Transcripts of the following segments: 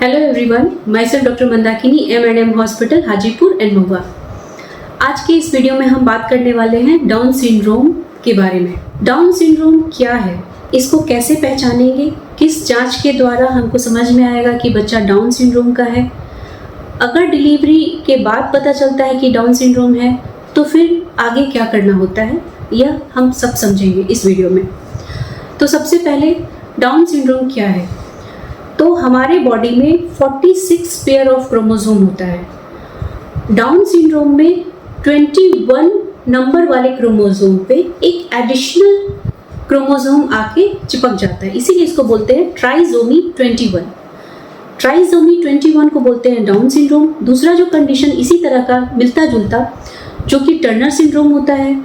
Hello everyone, myself doctor Mandakini M&M hospital Hajipur and Mahua. आज के इस वीडियो में हम बात करने वाले हैं डाउन सिंड्रोम के बारे में। डाउन सिंड्रोम क्या है, इसको कैसे पहचानेंगे, किस जांच के द्वारा हमको समझ में आएगा कि बच्चा डाउन सिंड्रोम का है। अगर डिलीवरी के बाद पता चलता है कि डाउन सिंड्रोम है तो फिर आगे क्या करना होता है, यह हम सब समझेंगे इस वीडियो में। तो सबसे पहले डाउन सिंड्रोम क्या है, तो हमारे बॉडी में 46 पेयर ऑफ क्रोमोसोम होता है। डाउन सिंड्रोम में 21 नंबर वाले क्रोमोसोम पे एक एडिशनल क्रोमोसोम आके चिपक जाता है, इसीलिए इसको बोलते हैं ट्राइसोमी 21। ट्राइसोमी 21 को बोलते हैं डाउन सिंड्रोम। दूसरा जो कंडीशन इसी तरह का मिलता जुलता, जो कि टर्नर सिंड्रोम होता है,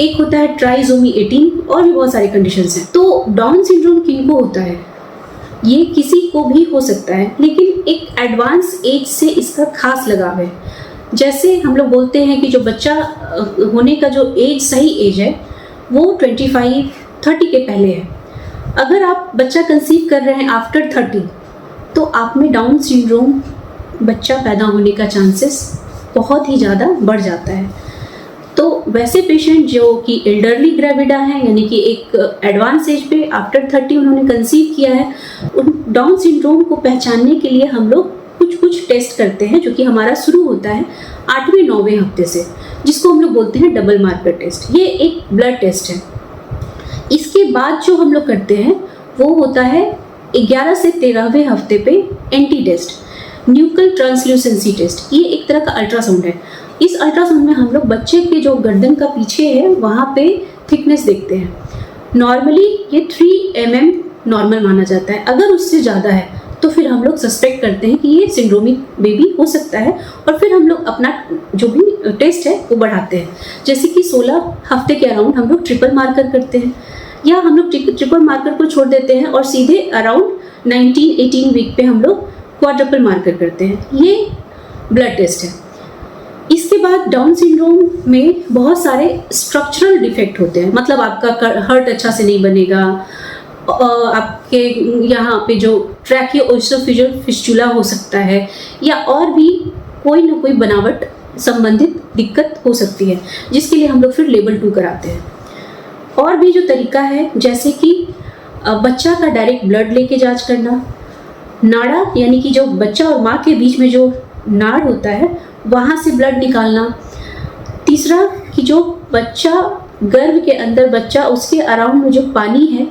एक होता है ट्राइसोमी 18, और भी बहुत सारे कंडीशंस हैं। तो डाउन सिंड्रोम किनको होता है, ये किसी को भी हो सकता है, लेकिन एक एडवांस एज से इसका खास लगाव है। जैसे हम लोग बोलते हैं कि जो बच्चा होने का जो एज, सही एज है वो 25-30 के पहले है। अगर आप बच्चा कंसीव कर रहे हैं आफ्टर 30, तो आप में डाउन सिंड्रोम बच्चा पैदा होने का चांसेस बहुत ही ज़्यादा बढ़ जाता है। तो वैसे पेशेंट जो कि एल्डरली ग्रेविडा है, यानी कि एक एडवांस एज पे आफ्टर 30 उन्होंने कंसीव किया है, उन डाउन सिंड्रोम को पहचानने के लिए हम लोग कुछ टेस्ट करते हैं, जो कि हमारा शुरू होता है 8वें-9वें हफ्ते से, जिसको हम लोग बोलते हैं डबल मार्कर टेस्ट। ये एक ब्लड टेस्ट है। इसके बाद जो हम लोग करते हैं वो होता है 11 से 13वें हफ्ते पे एंटी टेस्ट, न्यूकल ट्रांसल्यूसेंसी टेस्ट। ये एक तरह का अल्ट्रासाउंड है। इस अल्ट्रासाउंड में हम लोग बच्चे के जो गर्दन का पीछे है वहाँ पे थिकनेस देखते हैं। नॉर्मली ये 3 mm नॉर्मल माना जाता है। अगर उससे ज़्यादा है तो फिर हम लोग सस्पेक्ट करते हैं कि ये सिंड्रोमिक बेबी हो सकता है, और फिर हम लोग अपना जो भी टेस्ट है वो बढ़ाते हैं। जैसे कि 16 हफ्ते के अराउंड हम लोग ट्रिपल मार्कर करते हैं, या हम लोग ट्रिपल मार्कर को छोड़ देते हैं और सीधे अराउंड 19-18 वीक पे हम लोग क्वाड्रपल मार्कर करते हैं। ये ब्लड टेस्ट है। इसके बाद डाउन सिंड्रोम में बहुत सारे स्ट्रक्चरल डिफेक्ट होते हैं, मतलब आपका हार्ट अच्छा से नहीं बनेगा, आपके यहाँ पे जो ट्रैकियोइसोफेजियल फिस्टुला हो सकता है, या और भी कोई ना कोई बनावट संबंधित दिक्कत हो सकती है, जिसके लिए हम लोग फिर लेवल 2 कराते हैं। और भी जो तरीका है, जैसे कि बच्चा का डायरेक्ट ब्लड लेके जांच करना, नाड़ा यानी कि जो बच्चा और माँ के बीच में जो नाड़ होता है वहाँ से ब्लड निकालना। तीसरा कि जो बच्चा गर्भ के अंदर, बच्चा उसके अराउंड में जो पानी है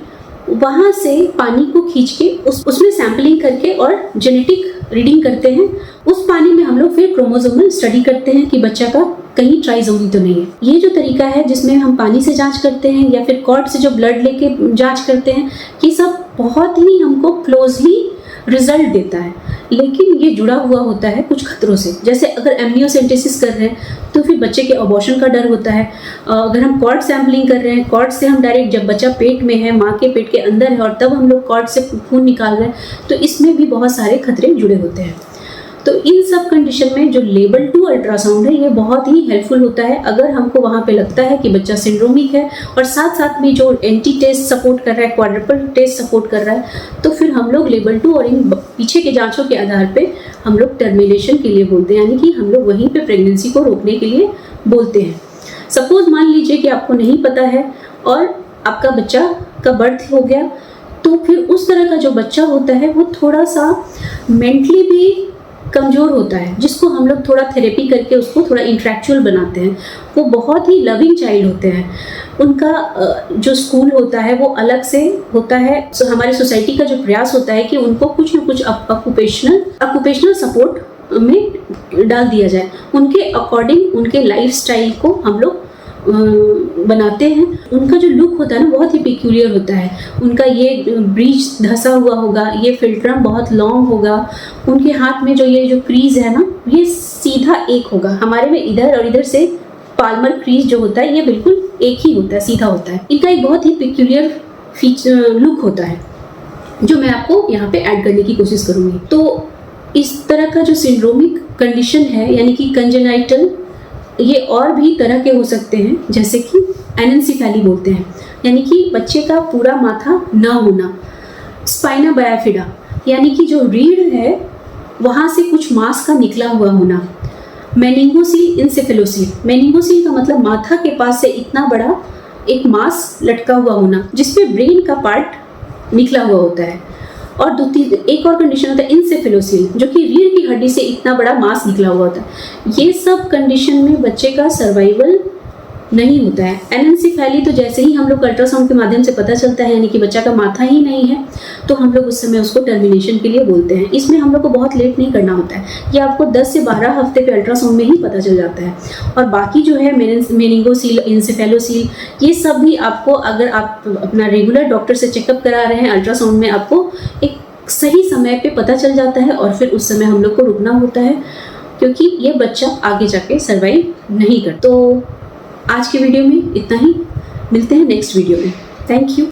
वहाँ से पानी को खींच के उसमें सैंपलिंग करके और जेनेटिक रीडिंग करते हैं। उस पानी में हम लोग फिर क्रोमोसोमल स्टडी करते हैं कि बच्चा का कहीं ट्राइसोमी तो नहीं है। ये जो तरीका है जिसमें हम पानी से जांच करते हैं या फिर कॉर्ड से जो ब्लड लेके जांच करते हैं, ये सब बहुत ही हमको क्लोजली रिजल्ट देता है, लेकिन ये जुड़ा हुआ होता है कुछ खतरों से। जैसे अगर एमनियोसेंटेसिस कर रहे हैं तो फिर बच्चे के अबॉर्शन का डर होता है। अगर हम कॉर्ड सैम्पलिंग कर रहे हैं, कॉर्ड से हम डायरेक्ट, जब बच्चा पेट में है, माँ के पेट के अंदर है, और तब हम लोग कॉर्ड से खून निकाल रहे हैं, तो इसमें भी बहुत सारे खतरे जुड़े होते हैं। तो इन सब कंडीशन में जो लेवल 2 अल्ट्रासाउंड है ये बहुत ही हेल्पफुल होता है। अगर हमको वहाँ पे लगता है कि बच्चा सिंड्रोमिक है और साथ साथ में जो एंटी टेस्ट सपोर्ट कर रहा है, क्वाड्रपल टेस्ट सपोर्ट कर रहा है, तो फिर हम लोग लेवल 2 और इन पीछे के जांचों के आधार पे हम लोग टर्मिनेशन के लिए बोलते हैं, यानी कि हम लोग वहीं पे प्रेगनेंसी को रोकने के लिए बोलते हैं। सपोज मान लीजिए कि आपको नहीं पता है और आपका बच्चा का बर्थ हो गया, तो फिर उस तरह का जो बच्चा होता है वो थोड़ा सा मेंटली भी कमज़ोर होता है, जिसको हम लोग थोड़ा थेरेपी करके उसको थोड़ा इंटरेक्चुअल बनाते हैं। वो बहुत ही लविंग चाइल्ड होते हैं। उनका जो स्कूल होता है वो अलग से होता है। हमारी सोसाइटी का जो प्रयास होता है कि उनको कुछ न कुछ ऑक्यूपेशनल सपोर्ट में डाल दिया जाए, उनके अकॉर्डिंग उनके लाइफ स्टाइल को हम लोग बनाते हैं। उनका जो लुक होता है ना बहुत ही पेक्यूलियर होता है। उनका ये ब्रीच धंसा हुआ होगा, ये फिल्ट्रम बहुत लॉन्ग होगा, उनके हाथ में जो ये जो क्रीज है ना ये सीधा एक होगा। हमारे में इधर और इधर से पाल्मर क्रीज जो होता है ये बिल्कुल एक ही होता है, सीधा होता है। इनका एक बहुत ही पेक्यूलियर फीचर लुक होता है, जो मैं आपको यहाँ पे ऐड करने की कोशिश करूँगी। तो इस तरह का जो सिंड्रोमिक कंडीशन है, यानी कि कंजेनाइटल, ये और भी तरह के हो सकते हैं, जैसे कि एनेंसेफेली बोलते हैं, यानी कि बच्चे का पूरा माथा न होना, स्पाइना बायोफिडा, यानी कि जो रीढ़ है वहाँ से कुछ मांस का निकला हुआ होना। मेनिंगोसील इंसेफेलोसील, मेनिंगोसील का मतलब माथा के पास से इतना बड़ा एक मांस लटका हुआ होना जिसपे ब्रेन का पार्ट निकला हुआ होता है। और एक और कंडीशन होता है इंसेफेलोसील, जो कि रीढ़ की हड्डी से इतना बड़ा मांस निकला हुआ होता है। ये सब कंडीशन में बच्चे का सर्वाइवल नहीं होता है। एनेंसेफेली तो जैसे ही हम लोग अल्ट्रासाउंड के माध्यम से पता चलता है, यानी कि बच्चा का माथा ही नहीं है, तो हम लोग उस समय उसको टर्मिनेशन के लिए बोलते हैं। इसमें हम लोग को बहुत लेट नहीं करना होता है, ये आपको 10 से 12 हफ्ते पे अल्ट्रासाउंड में ही पता चल जाता है। और बाकी जो है मेनिंगोसील, इंसेफेलोसील, ये सब भी आपको, अगर आप अपना रेगुलर डॉक्टर से चेकअप करा रहे हैं, अल्ट्रासाउंड में आपको एक सही समय पे पता चल जाता है और फिर उस समय हम लोग को रुकना होता है, क्योंकि ये बच्चा आगे जाके सर्वाइव नहीं करता। तो आज की वीडियो में इतना ही, मिलते हैं नेक्स्ट वीडियो में। Thank you.